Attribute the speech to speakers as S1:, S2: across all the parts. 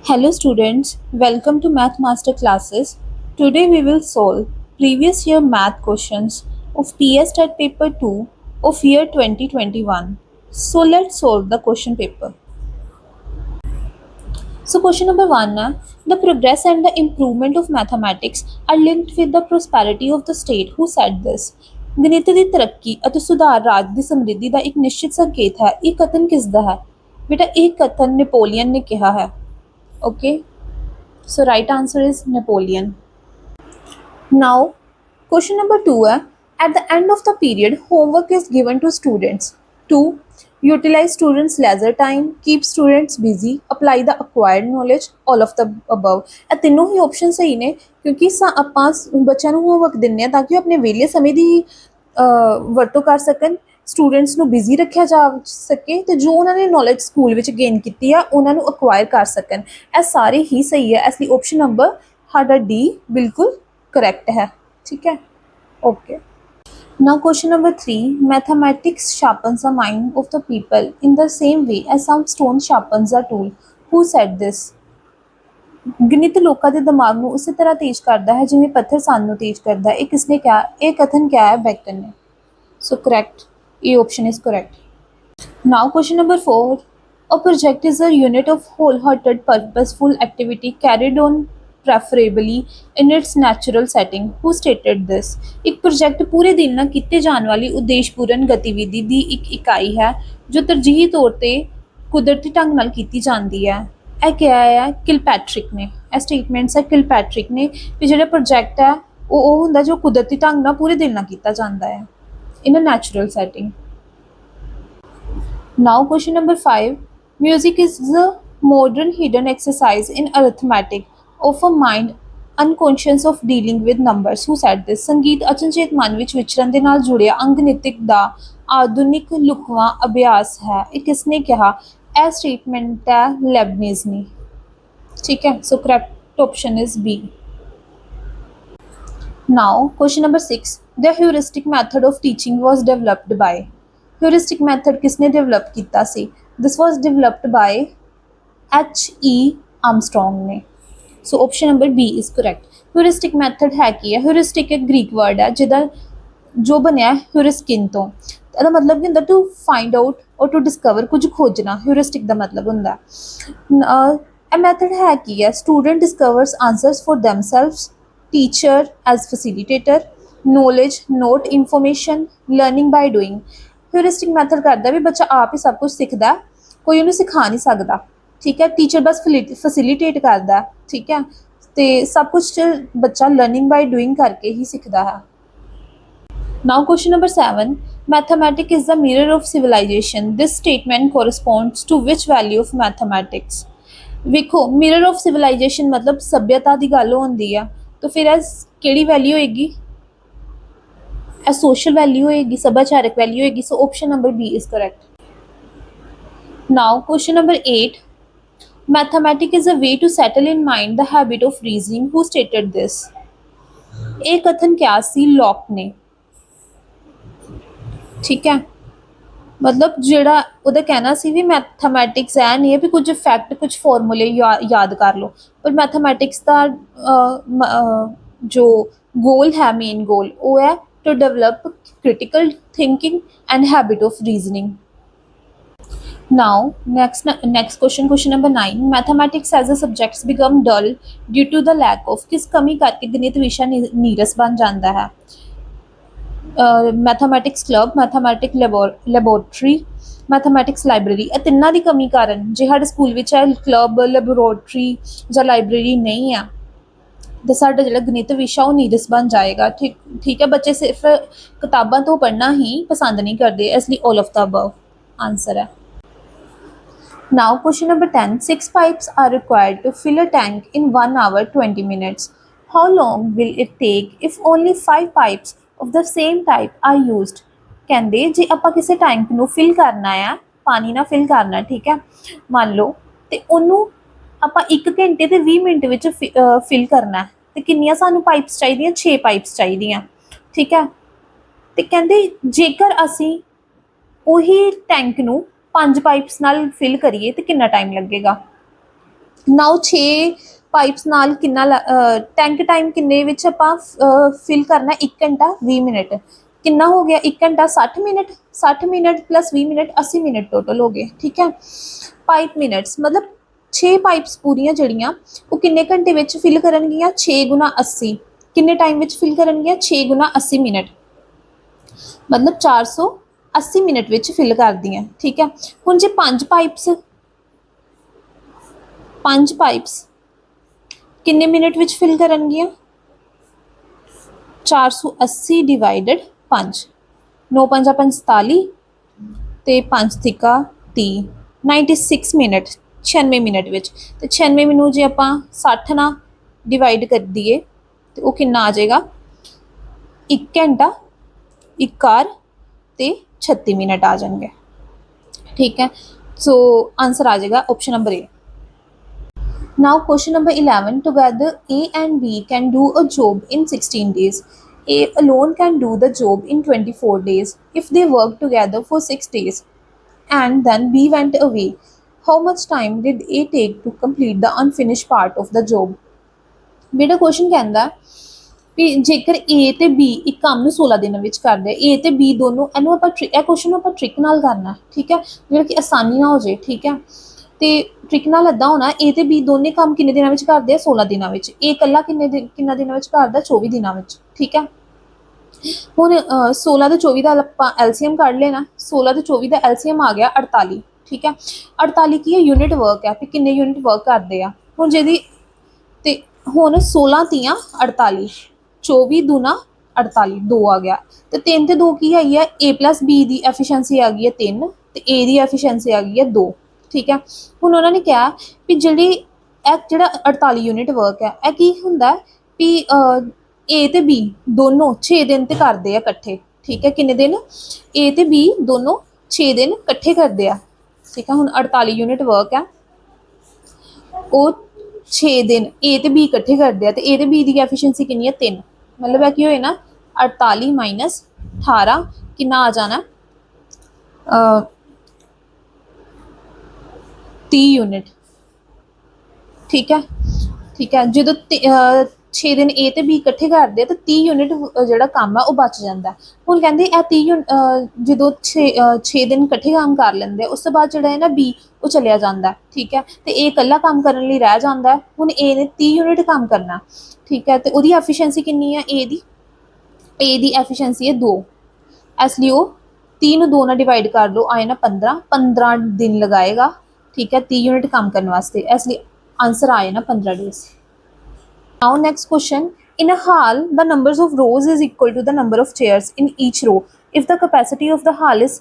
S1: Hello students, welcome to Math Master classes. Today we will solve previous year math questions of PS Stat paper 2 of year 2021. So let's solve the question paper. So question number 1 है, the progress and the improvement of mathematics are linked with the prosperity of the state. Who said this? ਗਣਿਤ ਦੀ ਤਰੱਕੀ ਅਤੇ ਸੁਧਾਰ ਰਾਜ ਦੀ ਸਮਰਿੱਧੀ ਦਾ ਇੱਕ ਨਿਸ਼ਚਿਤ ਸੰਕੇਤ ਹੈ। ਇਹ ਕਥਨ ਕਿਸ ਦਾ ਹੈ? ਬੇਟਾ ਇਹ ਕਥਨ ਨੈਪੋਲੀਅਨ ਨੇ ਕਿਹਾ ਹੈ। Okay, so right answer is Napoleon. Now question number 2 है, at the end of the period homework is given to students to utilize students leisure time, keep students busy, apply the acquired knowledge, all of the above। ਇਹ ਤਿੰਨੋਂ ਹੀ option ਸਹੀ ਨੇ ਕਿਉਂਕਿ ਆਪਾਂ ਬੱਚਿਆਂ ਨੂੰ homework ਦਿੰਦੇ ਹਾਂ ਤਾਂ ਕਿ ਉਹ ਆਪਣੇ ਵਿਹਲੇ ਸਮੇਂ ਦੀ ਵਰਤੋਂ ਕਰ ਸਕਣ, ਸਟੂਡੈਂਟਸ ਨੂੰ ਬਿਜ਼ੀ ਰੱਖਿਆ ਜਾ ਸਕੇ ਤੇ ਜੋ ਉਹਨਾਂ ਨੇ ਨੌਲੇਜ ਸਕੂਲ ਵਿੱਚ ਗੇਨ ਕੀਤੀ ਆ ਉਹਨਾਂ ਨੂੰ ਅਕਵਾਇਰ ਕਰ ਸਕਣ। ਇਹ ਸਾਰੇ ਹੀ ਸਹੀ ਹੈ, ਇਸ ਲਈ ਆਪਸ਼ਨ ਨੰਬਰ ਸਾਡਾ ਡੀ ਬਿਲਕੁਲ ਕਰੈਕਟ ਹੈ। ਠੀਕ ਹੈ, okay. Now question number 3, mathematics sharpens the mind of the people in the same way as some stone sharpens a tool. Who said this? ਗਣਿਤ ਲੋਕਾਂ ਦੇ ਦਿਮਾਗ ਨੂੰ ਉਸੇ ਤਰ੍ਹਾਂ ਤੇਜ਼ ਕਰਦਾ ਹੈ ਜਿਵੇਂ ਪੱਥਰ ਸਾਨੂੰ ਤੇਜ਼ ਕਰਦਾ ਹੈ। ਇਹ ਕਿਸਨੇ ਕਿਹਾ? ਇਹ ਕਥਨ ਕਿਹਾ ਹੈ ਬੈਕਨ ਨੇ। ਸੋ ਕਰੈਕਟ, ਇਹ option is correct. Now question number 4, a project is a unit of wholehearted purposeful activity carried on preferably in its natural setting. Who stated this? ਇੱਕ ਪ੍ਰੋਜੈਕਟ ਪੂਰੇ ਦਿਨ ਨਾਲ ਕੀਤੇ ਜਾਣ ਵਾਲੀ ਉਦੇਸ਼ਪੂਰਨ ਗਤੀਵਿਧੀ ਦੀ ਇੱਕ ਇਕਾਈ ਹੈ ਜੋ ਤਰਜੀਹੀ ਤੌਰ ਤੇ ਕੁਦਰਤੀ ਢੰਗ ਨਾਲ ਕੀਤੀ ਜਾਂਦੀ ਹੈ। ਇਹ ਕਿਹਾ ਹੈ ਕਿਲਪੈਟਰਿਕ ਨੇ। ਇਹ ਸਟੇਟਮੈਂਟਸ ਹੈ ਕਿਲਪੈਟਰਿਕ ਨੇ ਵੀ ਜਿਹੜਾ ਪ੍ਰੋਜੈਕਟ ਹੈ ਉਹ ਹੁੰਦਾ ਜੋ ਕੁਦਰਤੀ ਢੰਗ ਨਾਲ ਪੂਰੇ ਦਿਨ ਨਾਲ ਕੀਤਾ ਜਾਂਦਾ ਹੈ in a natural setting. Now question number 5, music is the modern hidden exercise in arithmetic of a mind unconscious of dealing with numbers. Who said this? ਸੰਗੀਤ ਅਚਨਚੇਤ ਮਨ ਵਿੱਚ ਵਿਚਰਨ ਦੇ ਨਾਲ ਜੁੜਿਆ ਅੰਗਨਿਤਿਕ ਦਾ ਆਧੁਨਿਕ ਲੁਕਵਾਂ ਅਭਿਆਸ ਹੈ। ਇਹ ਕਿਸਨੇ ਕਿਹਾ? ਇਹ ਸਟੇਟਮੈਂਟ ਹੈ ਲੈਬਨੀਜ਼ ਨੇ। ਠੀਕ ਹੈ, so correct option is B. Now question number 6, the heuristic method of teaching was developed by. heuristic method किसने develop किया सी? This was developed by H.E. Armstrong ने। So option number B is correct। heuristic method है की है? heuristic एक Greek word है जिदा जो बनया heuriskin तो ਇਹਦਾ ਮਤਲਬ ਕੀ ਹੁੰਦਾ? ਟੂ ਫਾਈਂਡ ਆਊਟ ਔਰ ਟੂ ਡਿਸਕਵਰ, ਕੁਝ ਖੋਜਣਾ। ਹਿਊਰਿਸਟਿਕ ਦਾ ਮਤਲਬ ਹੁੰਦਾ ਇਹ ਮੈਥਡ ਹੈ ਕੀ ਹੈ? Student discovers answers for themselves, teacher as facilitator, knowledge note information, learning by doing। Heuristic method ਕਰਦਾ ਵੀ ਬੱਚਾ ਆਪ ਹੀ ਸਭ ਕੁਝ ਸਿੱਖਦਾ, ਕੋਈ ਉਹਨੂੰ ਸਿਖਾ ਨਹੀਂ ਸਕਦਾ। ਠੀਕ ਹੈ, ਟੀਚਰ ਬਸ ਫੈਸਿਲੀਟੇਟ ਕਰਦਾ। ਠੀਕ ਹੈ, ਤੇ ਸਭ ਕੁਝ ਬੱਚਾ ਲਰਨਿੰਗ ਬਾਈ ਡੂਇੰਗ ਕਰਕੇ ਹੀ ਸਿੱਖਦਾ ਹੈ। Now question number 7, mathematics is the mirror of civilization. This statement corresponds to which value of mathematics? ਵੇਖੋ mirror of civilization मतलब ਸਭਿਅਤਾ ਦੀ ਗੱਲ ਹੁੰਦੀ ਆ, ਤਾਂ ਫਿਰ ਇਹ ਕਿਹੜੀ ਵੈਲਿਊ ਹੋਏਗੀ? ਇਹ ਸੋਸ਼ਲ ਵੈਲਿਊ ਹੋਏਗੀ, ਸੱਭਿਆਚਾਰਕ ਵੈਲਿਊ ਹੋਏਗੀ। ਸੋ option number B is correct. Now question number 8, mathematics is a way to settle in mind the habit of reasoning. Who stated this? ਇਹ ਕਥਨ ਕਿਹਾ ਸੀ ਲੌਕ ਨੇ। ਠੀਕ ਹੈ, ਮਤਲਬ ਜਿਹੜਾ ਉਹਦਾ ਕਹਿਣਾ ਸੀ ਵੀ ਮੈਥਮੈਟਿਕਸ ਐ ਨਹੀਂ ਹੈ ਵੀ ਕੁਝ ਫੈਕਟ ਕੁਝ ਫਾਰਮੂਲੇ ਯਾਦ ਕਰ ਲਓ, ਪਰ ਮੈਥਮੈਟਿਕਸ ਦਾ ਜੋ ਗੋਲ ਹੈ, ਮੇਨ ਗੋਲ ਉਹ ਹੈ to develop critical thinking and habit of reasoning. Now next question number 9, mathematics as a subjects become dull due to the lack of. ਕਿਸ ਕਮੀ ਕਰਕੇ ਗਣਿਤ ਵਿਸ਼ਾ ਨੀਰਸ ਬਣ ਜਾਂਦਾ ਹੈ? Mathematics club, mathematic laboratory, mathematics library. ਇਹ ਤਿੰਨਾਂ ਦੀ ਕਮੀ ਕਾਰਨ ਜੇ ਸਾਡੇ ਸਕੂਲ ਵਿੱਚ ਇਹ ਕਲੱਬ, ਲੈਬੋਰਟਰੀ ਜਾਂ ਲਾਇਬ੍ਰੇਰੀ ਨਹੀਂ ਆ ਤਾਂ ਸਾਡਾ ਜਿਹੜਾ ਗਣਿਤ ਵਿਸ਼ਾ ਉਹ ਨੀਰਸ ਬਣ ਜਾਏਗਾ। ਠੀਕ ਹੈ, ਬੱਚੇ ਸਿਰਫ ਕਿਤਾਬਾਂ ਤੋਂ ਪੜ੍ਹਨਾ ਹੀ ਪਸੰਦ ਨਹੀਂ ਕਰਦੇ, ਇਸ ਲਈ all of the above answer ਹੈ। Now question number 10, 6 pipes are required to fill a tank in 1 hour 20 minutes. How long will it take if only 5 pipes of the same type are used? ਕਹਿੰਦੇ ਜੇ ਆਪਾਂ ਕਿਸੇ tank ਨੂੰ fill ਕਰਨਾ ਆ, ਪਾਣੀ ਨਾਲ ਫਿਲ ਕਰਨਾ, ਠੀਕ ਹੈ ਮੰਨ ਲਓ, ਤੇ ਉਹਨੂੰ ਆਪਾਂ 1 ਘੰਟੇ ਤੇ 20 ਮਿੰਟ ਵਿੱਚ ਫਿਲ ਕਰਨਾ, ਤੇ ਕਿੰਨੀਆਂ ਸਾਨੂੰ ਪਾਈਪਸ ਚਾਹੀਦੀਆਂ? 6 ਪਾਈਪਸ ਚਾਹੀਦੀਆਂ। ਠੀਕ ਹੈ, ਤੇ ਕਹਿੰਦੇ ਜੇਕਰ ਅਸੀਂ ਉਹੀ ਟੈਂਕ ਨੂੰ 5 ਪਾਈਪਸ ਨਾਲ ਫਿਲ ਕਰੀਏ ਤੇ ਕਿੰਨਾ ਟਾਈਮ ਲੱਗੇਗਾ? ਨਾਓ 6 ਪਾਈਪਸ ਨਾਲ ਕਿੰਨਾ ਟੈਂਕ ਟਾਈਮ ਕਿੰਨੇ ਵਿੱਚ ਆਪਾਂ ਫਿਲ ਕਰਨਾ 1 ਘੰਟਾ 20 ਮਿੰਟ ਕਿੰਨਾ ਹੋ ਗਿਆ 1 ਘੰਟਾ 60 minute 60 minute plus 20 minute 80 minute total ਹੋ ਗਏ ਠੀਕ ਹੈ ਪਾਈਪ ਮਿੰਟਸ ਮਤਲਬ 6 ਪਾਈਪਸ ਪੂਰੀਆਂ ਜਿਹੜੀਆਂ ਉਹ ਕਿੰਨੇ ਘੰਟੇ ਵਿੱਚ ਫਿਲ ਕਰਨਗੀਆਂ 6 ਗੁਣਾ 80 ਕਿੰਨੇ ਟਾਈਮ ਵਿੱਚ ਫਿਲ ਕਰਨਗੀਆਂ 6 ਗੁਣਾ 80 ਮਿੰਟ ਮਤਲਬ 480 ਮਿੰਟ ਵਿੱਚ ਫਿਲ ਕਰਦੀਆਂ ਠੀਕ ਹੈ ਹੁਣ ਜੇ 5 ਪਾਈਪਸ ਕਿੰਨੇ ਮਿੰਟ ਵਿੱਚ ਫਿਲ ਕਰਨਗੀਆਂ 480 ਡਿਵਾਈਡਡ 5 9 5 45 ਤੇ 5 ਤਿੱਕਾ 30 96 ਮਿੰਟ 96 ਮਿੰਟ ਵਿੱਚ ਤੇ 96 ਨੂੰ ਜੇ ਆਪਾਂ 60 ਨਾਲ ਡਿਵਾਈਡ ਕਰ ਦਈਏ ਤੇ ਉਹ ਕਿੰਨਾ ਆ ਜਾਏਗਾ 1 ਘੰਟਾ 1 ਆਰ ਤੇ 36 ਮਿੰਟ ਆ ਜਾਣਗੇ ਠੀਕ ਹੈ ਸੋ ਆਨਸਰ ਆ ਜਾਏਗਾ option number A Now question number 11 together A and B can do a job in 16 days. A alone can do the job in 24 days if they work together for 6 days and then B went away. How much time did A take to complete the unfinished part of the job? ਬੇਟਾ question ਕਹਿੰਦਾ ਵੀ ਜੇਕਰ A ਤੇ B ਇੱਕ ਕੰਮ ਨੂੰ 16 ਦਿਨਾਂ ਵਿੱਚ ਕਰਦੇ A ਤੇ B ਦੋਨੋਂ ਇਹਨੂੰ ਆਪਾਂ ਇਹ ਕੁਐਸਚਨ ਨੂੰ ਆਪਾਂ ਟ੍ਰਿਕ ਨਾਲ ਕਰਨਾ ਠੀਕ ਹੈ ਜਿਹੜਾ ਕਿ ਆਸਾਨੀ ਨਾਲ ਹੋ ਜਾਏ ਠੀਕ ਹੈ ਤੇ ਟ੍ਰਿਕ ਨਾਲ ਇੱਦਾਂ ਹੋਣਾ A ਤੇ B ਦੋਨੇ ਕੰਮ ਕਿੰਨੇ ਦਿਨਾਂ ਵਿੱਚ ਕਰਦੇ ਆ 16 ਦਿਨਾਂ ਵਿੱਚ A ਇਕੱਲਾ ਕਿੰਨਾ ਦਿਨਾਂ ਵਿੱਚ ਕਰਦਾ 24 ਦਿਨਾਂ ਵਿੱਚ ਠੀਕ ਹੈ ਹੁਣ 16 ਤੇ 24 ਦਾ ਆਪਾਂ LCM ਕੱਢ ਲੈਣਾ 16 ਤੇ 24 ਦਾ LCM ਆ ਗਿਆ 48 ਠੀਕ ਹੈ 48 ਕੀ ਹੈ ਯੂਨਿਟ ਵਰਕ ਹੈ ਵੀ ਕਿੰਨੇ ਯੂਨਿਟ ਵਰਕ ਕਰਦੇ ਆ ਹੁਣ ਜਿਹਦੀ ਤੇ ਹੁਣ 16 ਤੀਆਂ 48 24 ਦੂਣਾ 48 2 ਆ ਗਿਆ ਤੇ 3 ਤੇ 2 ਕੀ ਆਈ ਹੈ A plus B the efficiency ਆ ਗਈ ਹੈ 3 ਤੇ A ਦੀ ਐਫੀਸ਼ੀਐਂਸੀ ਆ ਗਈ ਹੈ 2 ਠੀਕ ਹੈ ਹੁਣ ਉਹਨਾਂ ਨੇ ਕਿਹਾ ਵੀ ਜਿਹੜੀ ਇਹ ਜਿਹੜਾ 48 ਯੂਨਿਟ ਵਰਕ ਹੈ ਇਹ ਕੀ ਹੁੰਦਾ ਵੀ A ਤੇ B ਦੋਨੋਂ 6 ਦਿਨ ਤੇ ਕਰਦੇ ਆ ਇਕੱਠੇ ਠੀਕ ਹੈ ਕਿੰਨੇ ਦਿਨ A ਤੇ B ਦੋਨੋਂ 6 ਦਿਨ ਇਕੱਠੇ ਕਰਦੇ ਆ ਠੀਕ ਹੈ ਹੁਣ 48 ਯੂਨਿਟ ਵਰਕ ਹੈ ਉਹ 6 ਦਿਨ A ਤੇ B ਇਕੱਠੇ ਕਰਦੇ ਆ ਤੇ A ਤੇ B ਦੀ ਐਫੀਸ਼ੀਐਂਸੀ ਕਿੰਨੀ ਹੈ 3 ਮਤਲਬ ਇਹ ਕੀ ਹੋਏ ਨਾ 48 ਮਾਈਨਸ 18 ਕਿੰਨਾ ਆ ਜਾਣਾ 30 ਯੂਨਿਟ ਠੀਕ ਹੈ ਜਦੋਂ 6 ਦਿਨ A ਤੇ B ਇਕੱਠੇ ਕਰਦੇ ਆ ਤਾਂ 30 ਯੂਨਿਟ ਜਿਹੜਾ ਕੰਮ ਆ ਉਹ ਬਚ ਜਾਂਦਾ ਹੁਣ ਕਹਿੰਦੇ ਇਹ 30 ਜਦੋਂ 6 ਦਿਨ ਇਕੱਠੇ ਕੰਮ ਕਰ ਲੈਂਦੇ ਉਸ ਤੋਂ ਬਾਅਦ ਜਿਹੜਾ ਹੈ ਨਾ B ਉਹ ਚਲਿਆ ਜਾਂਦਾ ਠੀਕ ਹੈ ਤੇ A ਇਕੱਲਾ ਕੰਮ ਕਰਨ ਲਈ ਰਹਿ ਜਾਂਦਾ ਹੁਣ A ਨੇ 30 ਯੂਨਿਟ ਕੰਮ ਕਰਨਾ ਠੀਕ ਹੈ ਤੇ ਉਹਦੀ ਐਫੀਸ਼ੀਐਂਸੀ ਕਿੰਨੀ ਹੈ A ਦੀ ਐਫੀਸ਼ੀਐਂਸੀ ਹੈ 2 ਇਸ ਲਈ ਉਹ 30 ਨੂੰ 2 ਨਾਲ ਡਿਵਾਈਡ ਕਰ ਲਓ ਆਏ ਨਾ 15 ਦਿਨ ਲਗਾਏਗਾ ਠੀਕ ਹੈ 30 ਯੂਨਿਟ ਕੰਮ ਕਰਨ ਵਾਸਤੇ ਇਸ ਲਈ ਆਨਸਰ ਆਏ ਨਾ 15 days now next question in a hall the numbers of rows is equal to the number of chairs in each row if the capacity of the hall is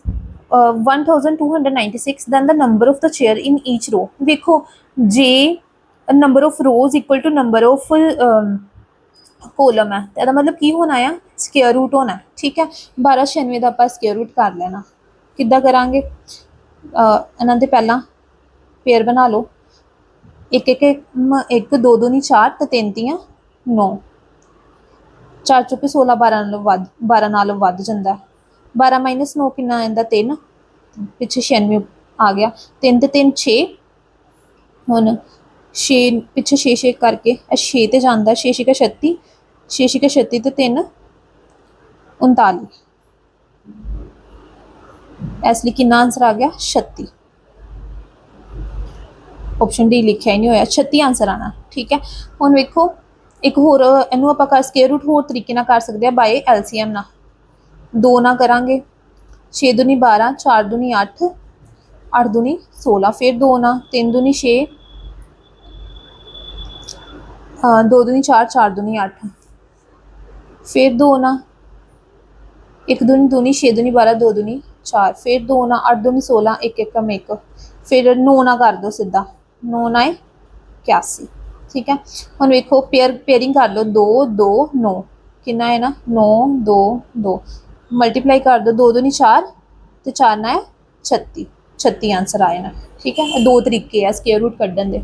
S1: 1296 then the number of the chair in each row ਦੇਖੋ ਜੇ number of rows equal to number of column ਹੈ ਤੇ ਇਹਦਾ ਮਤਲਬ ਕੀ ਹੋਣਾ ਆ square route ਹੋਣਾ ਠੀਕ ਹੈ 1296 ਦਾ ਆਪਾਂ ਸਕੁਅਰ ਰੂਟ ਕਰ ਲੈਣਾ ਕਿੱਦਾਂ ਕਰਾਂਗੇ ਇਹਨਾਂ ਦੇ ਪਹਿਲਾਂ ਪੇਅਰ ਬਣਾ ਲਓ ਇੱਕ 2 2 ਨਹੀਂ 4 ਤੇ 3 ਤੀਆਂ 9 4 ਚੁੱਕੇ 16 12 ਨਾਲੋਂ ਵੱਧ ਜਾਂਦਾ 12 ਮਾਈਨਸ 9 ਕਿੰਨਾ ਆਉਂਦਾ 3 ਪਿੱਛੇ 96 ਆ ਗਿਆ 3 ਤੇ 3 6 ਹੁਣ 6 ਪਿੱਛੇ 6 6 ਕਰਕੇ 6 ਤੇ ਜਾਂਦਾ 6 6 36 6 6 36 ਤੇ 3 39 ਇਸ ਲਈ ਕਿੰਨਾ ਆਨਸਰ ਆ ਗਿਆ 36 ਆਪਸ਼ਨ ਡੀ ਲਿਖਿਆ ਹੀ ਨਹੀਂ ਹੋਇਆ 36 ਆਨਸਰ ਆਣਾ ਠੀਕ ਹੈ ਹੁਣ ਵੇਖੋ ਇੱਕ ਹੋਰ ਇਹਨੂੰ ਆਪਾਂ ਕਰ ਸਕੁਅਰ ਰੂਟ ਹੋਰ ਤਰੀਕੇ ਨਾਲ ਕਰ ਸਕਦੇ ਆ ਬਾਏ LCM ਨਾਲ 2 ਨਾਲ ਕਰਾਂਗੇ 6 ਦੂਣੀ 12 4 ਦੂਣੀ 8 8 ਦੂਣੀ 16 ਫਿਰ 2 ਨਾਲ 3 ਦੂਣੀ 6 2 ਦੂਣੀ 4 4 ਦੂਣੀ 8 ਫਿਰ 2 ਨਾਲ 1 ਦੂਣੀ 6 ਦੂਣੀ 12 2 ਦੂਣੀ 4 ਫਿਰ 2 ਨਾਲ 8 ਦੂਣੀ 16 1 1 1 ਫਿਰ 9 ਨਾਲ ਕਰ ਦਿਓ ਸਿੱਧਾ 9 9 81 ਠੀਕ ਹੈ ਹੁਣ ਵੇਖੋ ਪੇਅਰਿੰਗ ਕਰ ਲਓ 2 2 9 ਕਿੰਨਾ ਹੈ ਨਾ 9 2 2 ਮਲਟੀਪਲਾਈ ਕਰ ਦਿਓ 2 ਦੂਣੀ 4 ਤੇ 4 ਨਾਲ 36 ਆਨਸਰ ਆਏ ਨਾ ਠੀਕ ਹੈ ਇਹ ਦੋ ਤਰੀਕੇ ਆ ਸਕੁਅਰ ਰੂਟ ਕੱਢਣ ਦੇ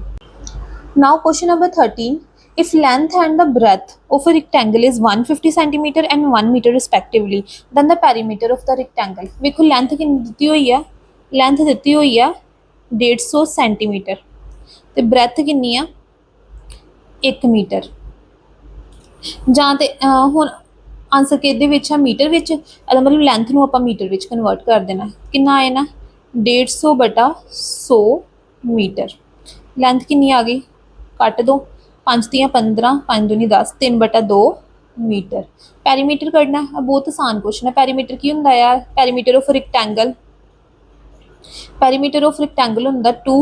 S1: now question number 13 if length and the breadth of a rectangle is 150 centimeter and 1 meter respectively then the perimeter of the rectangle ਵੇਖੋ ਲੈਂਥ ਕਿੰਨੀ ਦਿੱਤੀ ਹੋਈ ਹੈ ਲੈਂਥ ਦਿੱਤੀ ਹੋਈ ਹੈ 150 ਸੈਂਟੀਮੀਟਰ ਤੇ ਬ੍ਰੈਥ ਕਿੰਨੀ ਆ 1 ਮੀਟਰ। ਜਾਂ ਤੇ ਹੁਣ ਆਂਸਰ ਕਿਹਦੇ ਵਿੱਚ ਆ ਮੀਟਰ ਵਿੱਚ, ਇਹਦਾ ਮਤਲਬ ਲੈਂਥ ਨੂੰ ਆਪਾਂ ਮੀਟਰ ਵਿੱਚ ਕਨਵਰਟ ਕਰ ਦੇਣਾ। ਕਿੰਨਾ ਆਏ ਨਾ 150 ਬਟਾ 100 ਮੀਟਰ। ਲੈਂਥ ਕਿੰਨੀ ਆ ਗਈ ਕੱਟ ਦੋ 5 ਤੀਆਂ 15 5 ਦੂਣੀ 10 3 ਬਟਾ 2 ਮੀਟਰ। ਪੈਰੀਮੀਟਰ ਕੱਢਣਾ ਬਹੁਤ ਆਸਾਨ ਕੁਐਸਚਨ ਹੈ। ਪੈਰੀਮੀਟਰ ਕੀ ਹੁੰਦਾ ਯਾਰ, perimeter of rectangle, perimeter of rectangle ਹੁੰਦਾ 2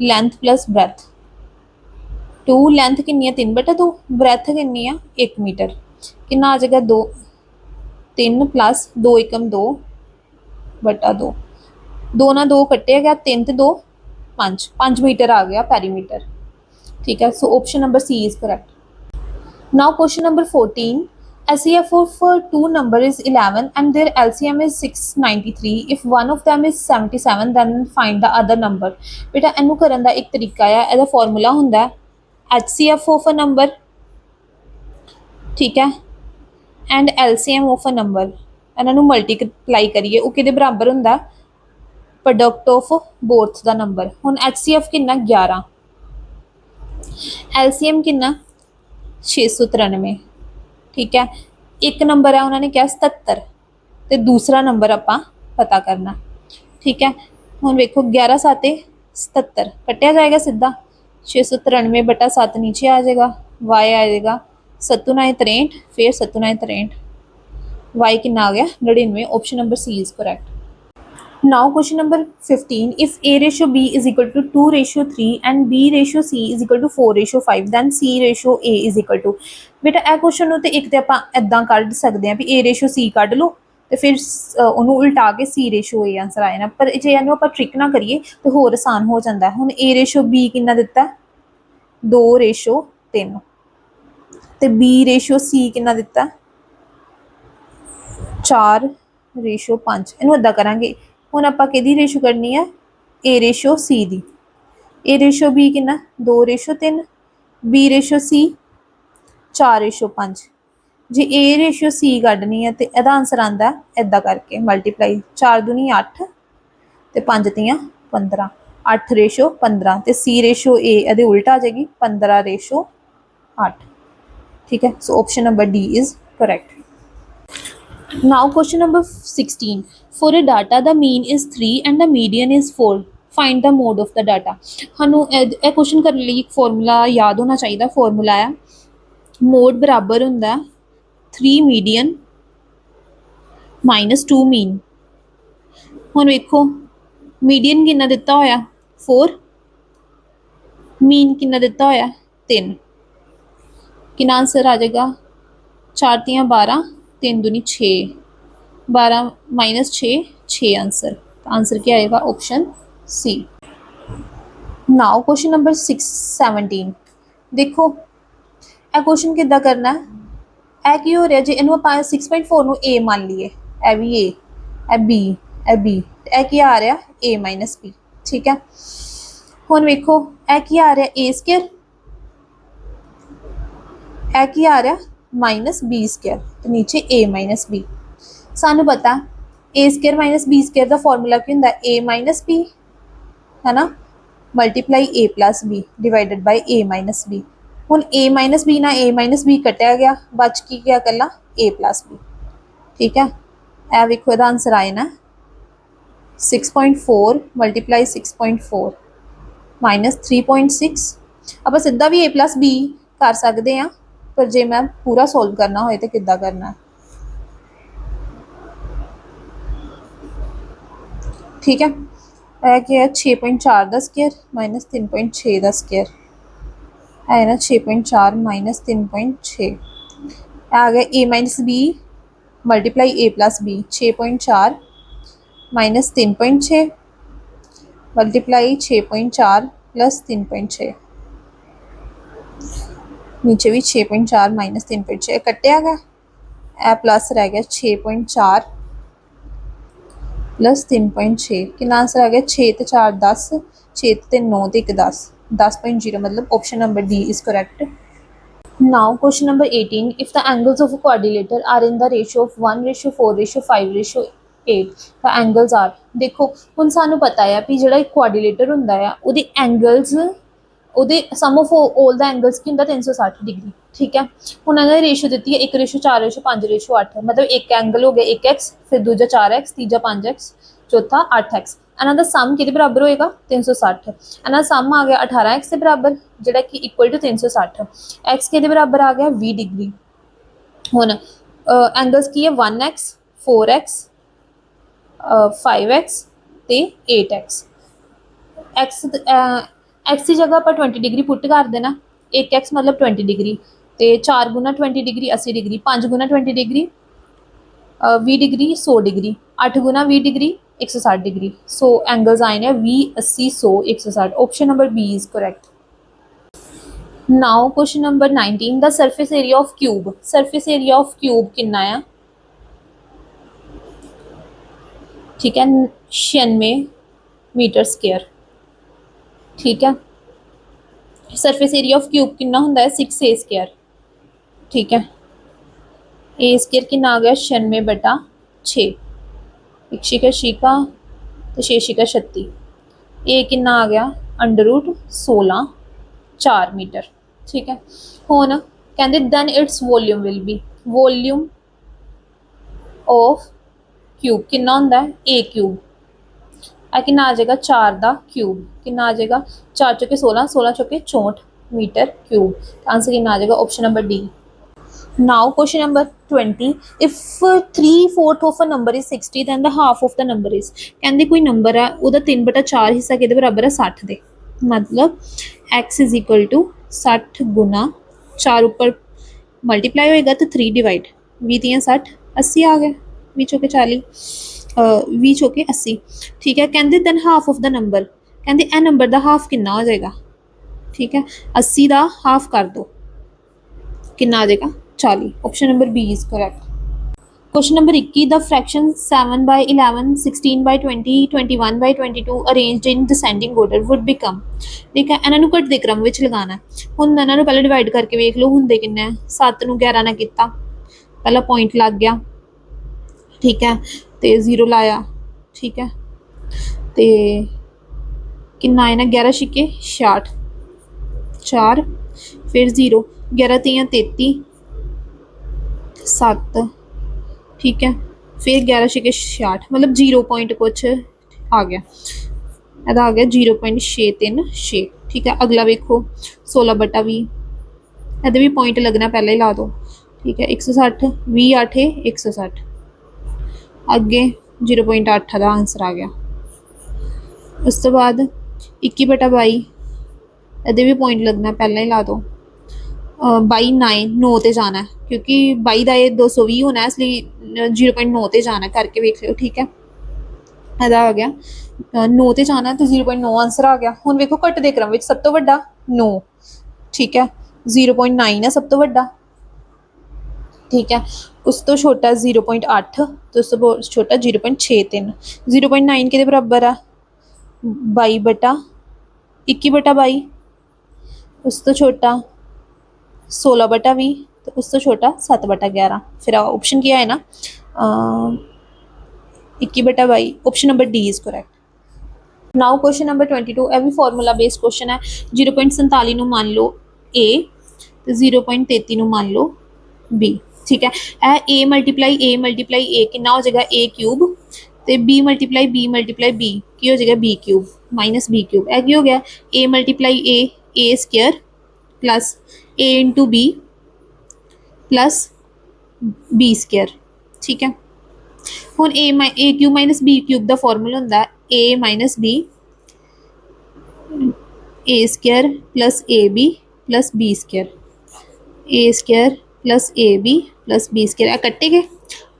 S1: ਲੈਂਥ ਪਲੱਸ ਬ੍ਰੈਥ। 2 ਲੈਂਥ ਕਿੰਨੀ ਆ 3 ਬਟਾ 2, ਬ੍ਰੈਥ ਕਿੰਨੀ ਆ 1 ਮੀਟਰ। ਕਿੰਨਾ ਆ ਜਾਏਗਾ 2 3 ਪਲੱਸ 2 ਏਕਮ 2 ਬਟਾ 2, 2 ਨਾਲ 2 ਕੱਟਿਆ ਗਿਆ 3 ਤੇ 2 5, 5 ਮੀਟਰ ਆ ਗਿਆ ਪੈਰੀਮੀਟਰ। ਠੀਕ ਹੈ, ਸੋ option number C is correct. Now question number 14. SEF of two number is 11 and their LCM is 693. If one of them is 77 then find the other number. ਬੇਟਾ ਇਹਨੂੰ ਕਰਨ ਦਾ ਇੱਕ ਤਰੀਕਾ ਆ, ਇਹਦਾ ਫਾਰਮੂਲਾ ਹੁੰਦਾ HCF of a number, ਠੀਕ ਹੈ, and LCM of a number, ਇਹਨਾਂ ਨੂੰ ਮਲਟੀਪਲਾਈ ਕਰੀਏ ਉਹ ਕਿਹਦੇ ਬਰਾਬਰ ਹੁੰਦਾ, product of both the number. ਹੁਣ HCF ਕਿੰਨਾ 11, LCM ਕਿੰਨਾ 693। ਠੀਕ ਹੈ, ਇੱਕ ਨੰਬਰ ਹੈ ਉਹਨਾਂ ਨੇ ਕਿਹਾ 77 ਤੇ ਦੂਸਰਾ ਨੰਬਰ ਆਪਾਂ ਪਤਾ ਕਰਨਾ। ਠੀਕ ਹੈ, ਹੁਣ ਵੇਖੋ 11 7 77 ਕੱਟਿਆ ਜਾਏਗਾ ਸਿੱਧਾ 693 ਬਟਾ 7 ਨੀਚੇ ਆ ਜਾਏਗਾ, y ਆ ਜਾਏਗਾ 7 9 63, ਫਿਰ 7 9 63, y ਕਿੰਨਾ ਆ ਗਿਆ 99। Option number C is correct. Now question number 15. If A ratio B is equal to 2 ratio 3 and B ratio C is equal to 4 ratio 5 then C ratio A is equal to। ਬੇਟਾ ਇਹ question ਨੂੰ ਤੇ ਇੱਕ ਤੇ ਆਪਾਂ ਇਦਾਂ ਕੱਢ ਸਕਦੇ ਹਾਂ ਵੀ A ratio C ਕੱਢ ਲਓ ਤੇ ਫਿਰ ਉਹਨੂੰ ਉਲਟਾ ਕੇ C ratio A ਆਂਸਰ ਆਏ ਨਾ, ਪਰ ਜੇ ਇਹਨੂੰ ਆਪਾਂ ਟ੍ਰਿਕ ਨਾ ਕਰੀਏ ਤੇ ਹੋਰ ਆਸਾਨ ਹੋ ਜਾਂਦਾ। ਹੁਣ A ratio B ਕਿੰਨਾ ਦਿੱਤਾ 2 ratio 3 ਤੇ B ratio C ਕਿੰਨਾ ਦਿੱਤਾ 4 ratio 5। ਇਹਨੂੰ ਇਦਾਂ ਕਰਾਂਗੇ, ਹੁਣ ਆਪਾਂ ਕਿਹਦੀ ਰੇਸ਼ੋ ਕਰਨੀ ਆ A ratio C the. A ratio B ਕਿੰਨਾ 2 ratio 3, B ratio C 4 ratio 5। ਜੇ A ਰੇਸ਼ੋ C ਕੱਢਣੀ ਹੈ ਤੇ ਇਹਦਾ ਆਂਸਰ ਆਂਦਾ ਇਦਾਂ ਕਰਕੇ ਮਲਟੀਪਲਾਈ 4 ਦੂਣੀ 8 ਤੇ 5 ਤੀਆਂ 15, 8 ਰੇਸ਼ੋ 15 ਤੇ C ਰੇਸ਼ੋ A ਇਹਦੇ ਉਲਟ ਆ ਜਾਏਗੀ 15 ਰੇਸ਼ੋ 8। ਠੀਕ ਹੈ, ਸੋ option number D is correct. Now question number 16. For a data the mean is 3 and the median is 4. Find the mode of the data. ਸਾਨੂੰ ਇਹ ਕੁਐਸਚਨ ਕਰਨ ਲਈ ਇੱਕ ਫਾਰਮੂਲਾ ਯਾਦ ਹੋਣਾ ਚਾਹੀਦਾ। ਫਾਰਮੂਲਾ ਆ ਮੋਡ ਬਰਾਬਰ ਹੁੰਦਾ 3 ਮੀਡੀਅਨ ਮਾਈਨਸ 2 ਮੀਨ। ਹੁਣ ਵੇਖੋ ਮੀਡੀਅਨ ਕਿੰਨਾ ਦਿੱਤਾ ਹੋਇਆ 4, ਮੀਨ ਕਿੰਨਾ ਦਿੱਤਾ ਹੋਇਆ 3, ਕਿੰਨਾ ਆਂਸਰ ਆ ਜਾਏਗਾ 4 ਤੀਆਂ 12 3 ਦੂਣੀ 6, 12 ਮਾਈਨਸ 6 6 ਆਂਸਰ। ਆਂਸਰ ਕੀ ਆਏਗਾ ਆਪਸ਼ਨ C। ਨਾਓ ਕੁਐਸਚਨ ਨੰਬਰ 17। ਦੇਖੋ ਇਹ ਕੁਐਸਚਨ ਕਿੱਦਾਂ ਕਰਨਾ, ਇਹ ਕੀ ਹੋ ਰਿਹਾ ਜੇ ਇਹਨੂੰ ਆਪਾਂ 6.4 ਨੂੰ A ਮੰਨ ਲਈਏ, ਇਹ ਵੀ A, ਇਹ B, ਇਹ B, ਇਹ ਕੀ ਆ ਰਿਹਾ A ਮਾਈਨਸ B। ਠੀਕ ਹੈ, ਹੁਣ ਵੇਖੋ ਇਹ ਕੀ ਆ ਰਿਹਾ A ਸਕੁਅਰ, ਇਹ ਕੀ ਆ ਰਿਹਾ ਮਾਈਨਸ B ਸਕੁਅਰ ਤੇ ਨੀਚੇ A ਮਾਈਨਸ B। ਸਾਨੂੰ ਪਤਾ A square minus B square ਦਾ ਫਾਰਮੂਲਾ ਕੀ ਹੁੰਦਾ A ਮਾਈਨਸ B ਹੈ ਨਾ, multiply A plus B divided by A minus B। ਹੁਣ A ਮਾਈਨਸ B ਨਾਲ A ਮਾਈਨਸ B ਕੱਟਿਆ ਗਿਆ, ਬਚ ਕੀ ਗਿਆ ਇਕੱਲਾ A ਪਲੱਸ B। ਠੀਕ ਹੈ, ਇਹ ਵੇਖੋ ਇਹਦਾ ਆਂਸਰ ਆਏ ਨਾ 6.4 ਮਲਟੀਪਲਾਈ 6.4 ਮਾਈਨਸ 3.6। ਆਪਾਂ ਸਿੱਧਾ ਵੀ A ਪਲੱਸ B ਕਰ ਸਕਦੇ ਹਾਂ, ਪਰ ਜੇ ਮੈਂ ਪੂਰਾ ਸੋਲਵ ਕਰਨਾ ਹੋਏ ਤਾਂ ਕਿੱਦਾਂ ਕਰਨਾ। ਠੀਕ ਹੈ, ਇਹ ਕੀ ਹੈ 6.4 ਦਾ ਸਕੁਅਰ ਮਾਈਨਸ 3.6 ਦਾ ਸਕੁਅਰ, ਹੈ ਨਾ 6.4 ਮਾਈਨਸ 3.6। ਆ ਗਿਆ A minus B multiply A plus B 6.4 minus 3.6 multiply 6.4 plus 3.6, ਨੀਚੇ ਵੀ 6.4 ਮਾਈਨਸ 3.6 ਕੱਟਿਆ ਗਿਆ, ਇਹ ਪਲੱਸ ਰਹਿ ਗਿਆ 6.4 प्लस 3.6। कितना आंसर आ गया 6 ਤੇ 4 10, 6 ਤੇ 9 ਤੇ 1 10, 10.0 मतलब option number D is correct. Now question number 18. If the angles of a quadrilateral are in the ratio of 1:4:5:8 the angles are। देखो ਹੁਣ ਸਾਨੂੰ ਪਤਾ ਹੈ ਵੀ ਜਿਹੜਾ ਇੱਕ ਕੁਆਡਰੀਲੇਟਰ ਹੁੰਦਾ ਆ ਉਹਦੇ ਐਂਗਲਸ ਉਹਦੇ some of all the angles ਕੀ ਹੁੰਦਾ 360 ਡਿਗਰੀ। ਠੀਕ ਹੈ, ਹੁਣ ਇਹਨਾਂ ਦੀ ਰੇਸ਼ੋ ਦਿੱਤੀ ਹੈ 1:4:5:8, ਮਤਲਬ ਇੱਕ ਐਂਗਲ ਹੋ ਗਿਆ 1x, ਫਿਰ ਦੂਜਾ 4x, ਤੀਜਾ 5x, ਚੌਥਾ 8x। ਇਹਨਾਂ ਦਾ ਸਮ ਕਿਹਦੇ ਬਰਾਬਰ ਹੋਏਗਾ 360। ਇਹਨਾਂ ਦਾ ਸਮ ਆ ਗਿਆ 18x ਦੇ ਬਰਾਬਰ, ਜਿਹੜਾ ਕਿ ਇਕੁਅਲ ਟੂ 360। x ਕਿਹਦੇ ਬਰਾਬਰ ਆ ਗਿਆ 20 ਡਿਗਰੀ। ਹੁਣ ਐਂਗਲਸ ਕੀ ਹੈ 1x, 4x, 5x ਤੇ 8x। एक्स की जगह आप 20 डिग्री पुट कर देना, 1x मतलब 20 डिग्री, तो 4 गुना 20 डिग्री 80 डिग्री, 5 गुना 20 डिग्री 20 डिग्री 100 डिग्री, 8 गुना 20 डिग्री 160 डिग्री। सो एंगल्स आए हैं 20, 80, 100, 160। Option number B is correct. Now question number 19, the surface area of cube. Surface area of cube कितना है? ठीक है, 96 मीटर स्क्वायर। ठीक है, सरफेस एरिया ऑफ क्यूब कितना होंगे 6a स्क्वायर। ठीक है, ए स्क्वायर कितना आ गया 96/6, एक शिका शिका तो 6 शिका 36, ए कितना आ गया √16 4 मीटर। ठीक है, हुण कहते then it's volume will be, volume of cube कितना होंगे ए क्यूब, कितना आ जाएगा 4 का क्यूब, कितना आ जाएगा 4 चौके 16, 16 चौके 64 मीटर क्यूब। आंसर कितना आ जाएगा option number D. Now question number 20, if 3/4 of a number is 60 then the half of the number is. कहते कोई नंबर है वह 3/4 हिस्सा कि बराबर है 60 के, मतलब x इज इक्वल टू 60 गुना 4 उपर मल्टीप्लाई होएगा तो 3 डिवाइड 20 60 80 आ गया, 20 चौके 40, 20 चौके 80। ठीक है, कहते then half of the number, कहते ए नंबर का हाफ कितना हो जाएगा। ठीक है, 80 का हाफ कर दो, कितना आ जाएगा 40। Option number B is correct. Question number 21, the fraction 7/11, 16/20, 21/22 arranged in descending order would become. ठीक है, इन्हों घटते क्रम में लगाना है। हुण इन्हों पहले डिवाइड करके वेख लो होंगे किन्ने, 7 नूं 11 ने किया, पहला पॉइंट लग गया। ठीक है, तो 0 लाया। ठीक है, तो कितना आए ना 11 छिके 66 4, फिर 0, 11 3 33 7। ठीक है, फिर 11 छिके 66, मतलब 0 पॉइंट कुछ आ गया, यदा आ गया 0.636। ठीक है, अगला वेखो 16/20, ये भी पॉइंट लगना पहले ही ला दो। ठीक है, 160, 20 8 160, अगे 0.8 का आंसर आ गया। उस तो बाद 21/22, ये भी पॉइंट लगना पहले ही ला दो। 22 9 ते जाना है, क्योंकि 22 का ये 220 होना है, इसलिए 0.9 ते जाना है, करके वेख लो। ठीक है, यदा आ गया 9 ते जाना है तो 0.9 आंसर आ गया। हुण वेखो घटदे क्रम में सब तो वड्डा 9। ठीक है, 0.9 है सब तो वड्डा। ठीक है, उस तो छोटा 0.8, तो उस तो छोटा 0.63। 0.9 के बराबर है 22/21/22, उस तो छोटा 16/20, तो उस तो छोटा 7/11। फिर ऑप्शन क्या है ना 21/22। Option number D is correct. Now question number 22, यह भी फॉर्मूला बेस्ड क्वेश्चन है। 0.47 मान लो ए, तो 0.33 मान लो बी। ठीक है, ए मल्टीप्लाई ए कितना हो जाएगा ए क्यूब, तो बी मल्टीप्लाई बी की हो जाएगा B cube minus B cube. यह की हो गया A multiply A square plus A into B plus B square. ठीक है, हुण A cube minus B cube का फॉर्मूला होंदा A minus B A square plus A B plus B square, A square plus A B plus B square. कट्टे गए,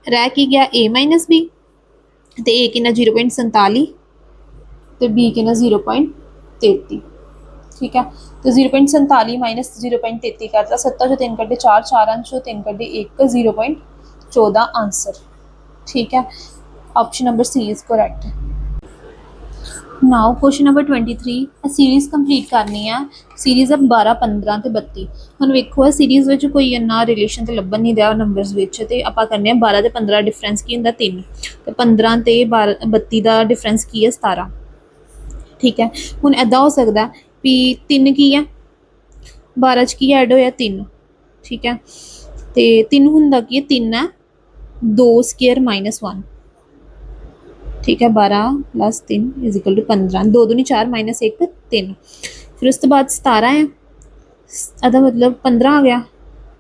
S1: रह की गया ए माइनस बी, तो ए कितना 0.47, तो बी कितना 0.33। ठीक है, तो 0.47 माइनस 0.33 करता, 7 चो 3 कटे 4, 4 चो 3 कटे 1, 0.14 आंसर। ठीक है, option number C is correct. Now question number 23, series complete करनी है। सीरीज़ है 12 15 तो 32। हम वेखो सीरीज़ में कोई इन्ना रिलेशन तो लभन नहीं दिया नंबरस तो आप करने 12 तो 15 डिफरेंस की होंगे 3, तो 15 तो 32 का डिफरेंस की है 17। ठीक है, हुण इदा हो सकता ਵੀ 3 ਕੀ ਆ 12 ਚ ਕੀ ਐਡ ਹੋਇਆ 3 ਠੀਕ ਹੈ ਤੇ 3 ਹੁੰਦਾ ਕੀ ਹੈ 3 ਹੈ 2 ਸਕੁਅਰ -1 ठीक है 12 + 3 = 15 2 दूनी 4 - 1 3 फिर उस तो बाद 17 है अदा मतलब 15 आ गया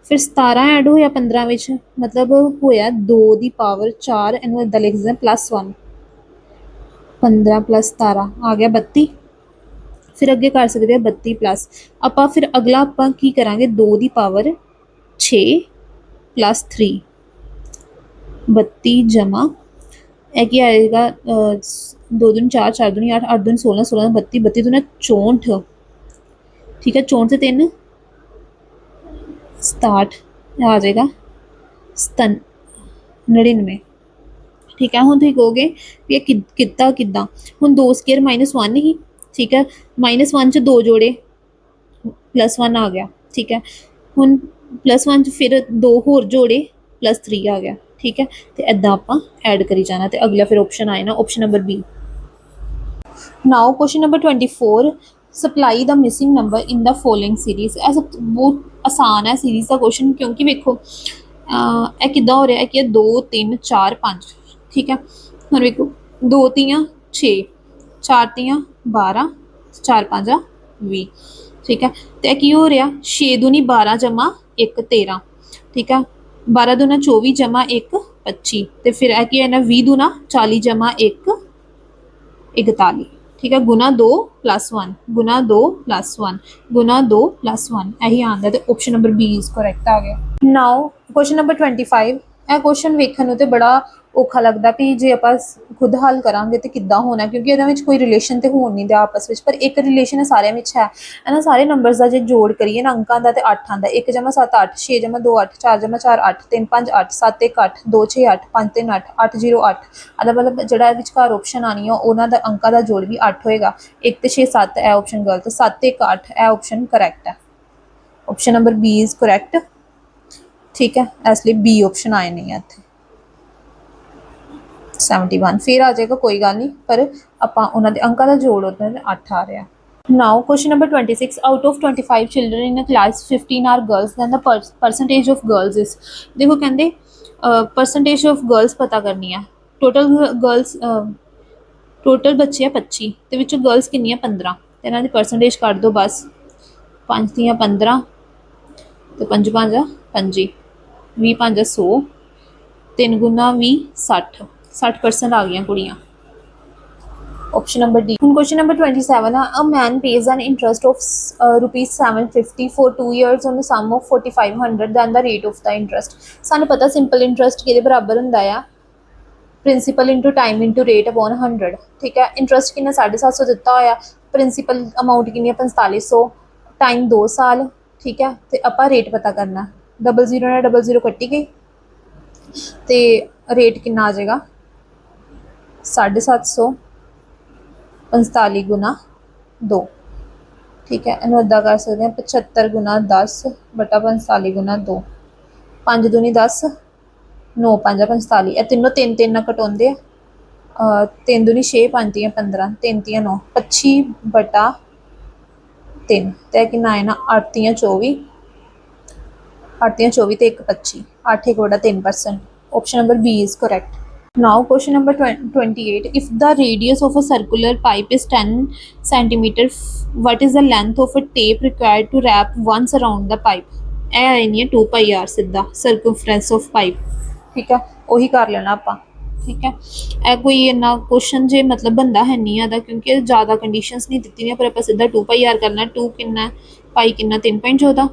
S1: फिर 17 ऐड होया 15 विच मतलब होया 2 दी पावर 4 इनू इदा लिख दें +1 15 + 17 आ गया 32 फिर अगे कर सकते हैं 32 प्लस आप फिर अगला आप की करांगे 2 दी पावर 6 + 3 32 जमा है कि आएगा 2 दूनी 4 4 दूनी 8 8 दूनी 16 16 32 32 दूना 64 ठीक है 64 से 3 67 आ जाएगा 99 ठीक है हुण तुसीं कहोगे भी ये कितना किदा हुण 2 स्केयर -1 ही ठीक है -1 च 2 जोड़े +1 आ गया ठीक है हुण +1 च फिर 2 होर जोड़े +3 आ गया ठीक है तो इदा आप ऐड करी जाना तो अगला फिर ऑप्शन आए ना option number B now question number 24 supply the missing number in the following series ऐ सब बहुत आसान है सीरीज का क्वेश्चन क्योंकि वेखो किदा हो रहा है कि 2 3 4 5 ठीक है हुण वेखो 2 तियां 6 4 तियां 12 4 5 20 ठीक है तो की हो रहा 6 दूनी 12 जमा 1 13 ठीक है 12 दूना 24 जमा 1 25 तो फिर है ना 20 दूना 40 जमा 1 41 ठीक है गुना 2 + 1 गुना 2 + 1 गुना 2 + 1 यही आंदा तो option number B is correct आ गया नाउ क्वेश्चन नंबर 25 ਇਹ क्वेश्चन ਵੇਖਣ ਨੂੰ ਤੇ ਬੜਾ ਔਖਾ ਲੱਗਦਾ ਵੀ ਜੇ ਆਪਾਂ ਖੁਦ ਹੱਲ ਕਰਾਂਗੇ ਤੇ ਕਿੱਦਾਂ ਹੋਣਾ ਕਿਉਂਕਿ ਇਹਦੇ ਵਿੱਚ ਕੋਈ ਰਿਲੇਸ਼ਨ ਤੇ ਹੋਣ ਨਹੀਂ ਦਿਆ ਆਪਸ ਵਿੱਚ ਪਰ ਇੱਕ ਰਿਲੇਸ਼ਨ ਹੈ ਸਾਰਿਆਂ ਵਿੱਚ ਹੈ ਇਹਨਾਂ ਸਾਰੇ ਨੰਬਰਸ ਦਾ ਜੇ ਜੋੜ ਕਰੀਏ ਨਾ ਅੰਕਾਂ ਦਾ ਤੇ 8 ਆਂਦਾ 1 ਜਮਾ 7 8 6 ਜਮਾ 2 8 4 ਜਮਾ 4 8 3 5 8 7 1 8 2 6 8 5 3 8 8 0 8 ਅਦਾ ਮਤਲਬ ਜਿਹੜਾ ਵਿਚਕਾਰ ਆਪਸ਼ਨ ਆਣੀ ਆ ਉਹਨਾਂ ਦਾ ਅੰਕਾਂ ਦਾ ਜੋੜ ਵੀ 8 ਹੋਏਗਾ 1 ਤੇ 6 7 ਇਹ ਆਪਸ਼ਨ ਗਲਤ 7 1 8 ਇਹ ਆਪਸ਼ਨ ਕਰੈਕਟ ਹੈ option number B is correct ठीक है इसलिए बी ऑप्शन आए नहीं है इतने 71 फिर आ जाएगा कोई गल नहीं पर ਆਪਾਂ ਉਹਨਾਂ ਦੇ ਅੰਕਾਂ ਦਾ ਜੋੜ ਉਹਦੇ ਨਾਲ 8 ਆ ਰਿਹਾ now question number 26 out of 25 children in a class 15 are girls then the percentage of girls is देखो कहते percentage of girls पता करनी है total girls total बच्चे है 25 ਤੇ ਵਿੱਚੋਂ girls ਕਿੰਨੀਆਂ 15 ਤੇ ਇਹਨਾਂ ਦੀ percentage ਕੱਢ ਦਿਓ ਬਸ 5 ਦੀਆਂ 15 ਤੇ 5 5 25 20 5 100 3 गुना 20 60 60% आ गई कुड़ियाँ option number D question number 27 a man pays an interest of rupees 750 for 2 years on the sum of 4500 then the rate of the interest सानू पता सिंपल इंटरस्ट किहदे बराबर हुंदा आ principal into time into rate upon 100 ठीक है interest किन्ना 750 दिता होया प्रिंसीपल अमाउंट किन्नी 4500 टाइम 2 साल ठीक है तो आप रेट पता करना 00 ਨਾਲ 00 ਕੱਟੀ ਗਈ ਤੇ ਰੇਟ ਕਿੰਨਾ ਆ ਜਾਏਗਾ 750 45 ਗੁਣਾ 2 ठीक है ਇਹਨੂੰ ਅੱਧਾ ਕਰ ਸਕਦੇ ਹਾਂ 75 ਗੁਣਾ 10 ਬਟਾ 45 ਗੁਣਾ 2 5 दूनी 10 9 5 45 ਇਹ ਤਿੰਨੋਂ 3 3 ਨਾਲ ਕਟਾਉਂਦੇ ਆ 3 दूनी 6 5 3 15 3 3 9 25 ਬਟਾ 3 ਤੇ ਕਿੰਨਾ ਆਇਆ ਨਾ 8 3 24 8 ਦੀਆਂ 24 ਤੇ 1 25 8 1 ਬਟਾ 3% option number B is correct now question number 28 if the radius of a circular pipe is 10 centimeter what is the length of a tape required to wrap once around the pipe ਇਹ ਆਈ ਨਹੀਂ 2 pi r ਸਿੱਧਾ circumference of pipe ਠੀਕ ਹੈ ਉਹੀ ਕਰ ਲੈਣਾ ਆਪਾਂ ਠੀਕ ਹੈ ਇਹ ਕੋਈ ਇੰਨਾ ਕੁਐਸਚਨ ਜੇ ਮਤਲਬ ਬੰਦਾ ਹੈ ਨਹੀਂ ਆਦਾ ਕਿਉਂਕਿ ਜ਼ਿਆਦਾ ਕੰਡੀਸ਼ਨਸ ਨਹੀਂ ਦਿੱਤੀਆਂ ਪਰ ਆਪਾਂ ਸਿੱਧਾ 2 pi r ਕਰਨਾ 2 ਕਿੰਨਾ ਪਾਈ ਕਿੰਨਾ 3.14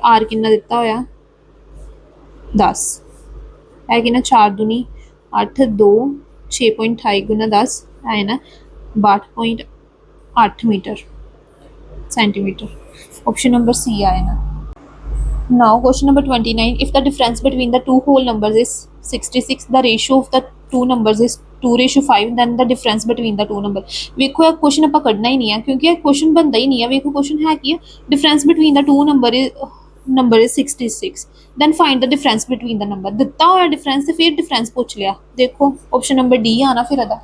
S1: आर किन्ना दिता होया 10 है कि ना 4 दूनी 8 2 6.28 गुना 10 है ना 62.8 metre centimetre option number C आए ना now question number 29 if the difference between the two whole numbers is 66 the ratio of the two numbers is 2:5 then the difference between the two number ਵੇਖੋ ਇਹ question ਆਪਾਂ ਕੱਢਣਾ ਹੀ ਨਹੀਂ ਹੈ ਕਿਉਂਕਿ ਇਹ ਕੁਐਸਚਨ ਬਣਦਾ ਹੀ ਨਹੀਂ ਹੈ ਵੇਖੋ ਕੁਐਸਚਨ ਹੈ ਕੀ ਹੈ difference between the two number is 66 then find the difference between the number ਦਿੱਤਾ ਹੋਇਆ difference ਤੇ ਫਿਰ difference ਪੁੱਛ ਲਿਆ ਦੇਖੋ ਆਪਸ਼ਨ ਨੰਬਰ ਡੀ ਆਣਾ ਫਿਰ ਇਹਦਾ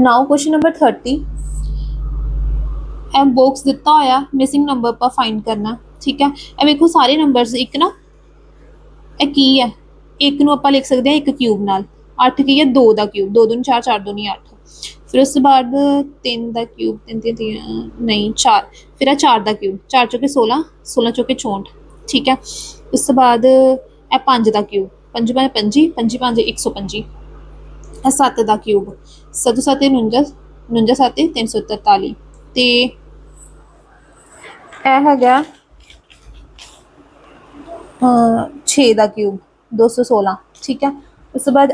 S1: now question number 30 ਇਹ ਬਾਕਸ ਦਿੱਤਾ ਹੋਇਆ ਮਿਸਿੰਗ ਨੰਬਰ ਆਪਾਂ ਫਾਈਂਡ ਕਰਨਾ, ਠੀਕ ਹੈ। ਇਹ ਵੇਖੋ ਸਾਰੇ ਨੰਬਰਸ ਇੱਕ ਨਾ, ਇਹ ਕੀ ਹੈ, ਇੱਕ ਨੂੰ ਆਪਾਂ ਲਿਖ ਸਕਦੇ ਹਾਂ ਇੱਕ ਕਿਊਬ ਨਾਲ, 8 ਕੀ ਹੈ 2 ਦਾ ਕਿਊਬ, 2 ਦੂਣੀ 4, 4 ਦੂਣੀ 8। ਫਿਰ ਉਸ ਤੋਂ ਬਾਅਦ 3 ਦਾ ਕਿਊਬ, 3 ਨਹੀਂ 4, ਫਿਰ ਆ 4 ਦਾ ਕਿਊਬ, 4 ਚੌਕੇ 16, 16 ਚੌਕੇ 64, ਠੀਕ ਹੈ। ਉਸ ਤੋਂ ਬਾਅਦ ਇਹ 5 ਦਾ ਕਿਊਬ, 5 5 25, 25 5 125। ਇਹ 7 ਦਾ ਕਿਊਬ, 7 7 49, 49 7 343। ਤੇ ਇਹ ਹੈਗਾ 6 ਦਾ ਕਿਊਬ, 216, ਠੀਕ ਹੈ। ਉਸ ਤੋਂ ਬਾਅਦ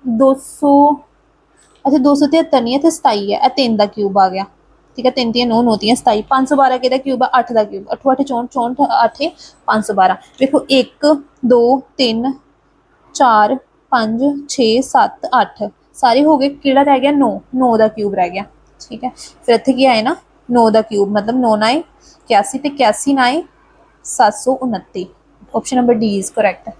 S1: 200, ਅੱਛਾ 273 ਨਹੀਂ, ਇੱਥੇ 27 ਹੈ, ਇਹ 3 ਦਾ ਕਿਊਬ ਆ ਗਿਆ, ਠੀਕ ਹੈ। 3 3 9 9 27, 512 ਕਿਹਦਾ ਕਿਊਬ ਆ, 8 ਦਾ ਕਿਊਬ, 8 8 64, 64 8 512। ਵੇਖੋ 1 2 3 4 5 6 7 8 ਸਾਰੇ ਹੋ ਗਏ, ਕਿਹੜਾ ਰਹਿ ਗਿਆ 9, 9 ਦਾ ਕਿਊਬ ਰਹਿ ਗਿਆ, ਠੀਕ ਹੈ। ਫਿਰ ਇੱਥੇ ਕੀ ਆਏ ਨਾ 9 ਦਾ ਕਿਊਬ, ਮਤਲਬ 9 9 81 ਤੇ 81 9 729। Option number D is correct.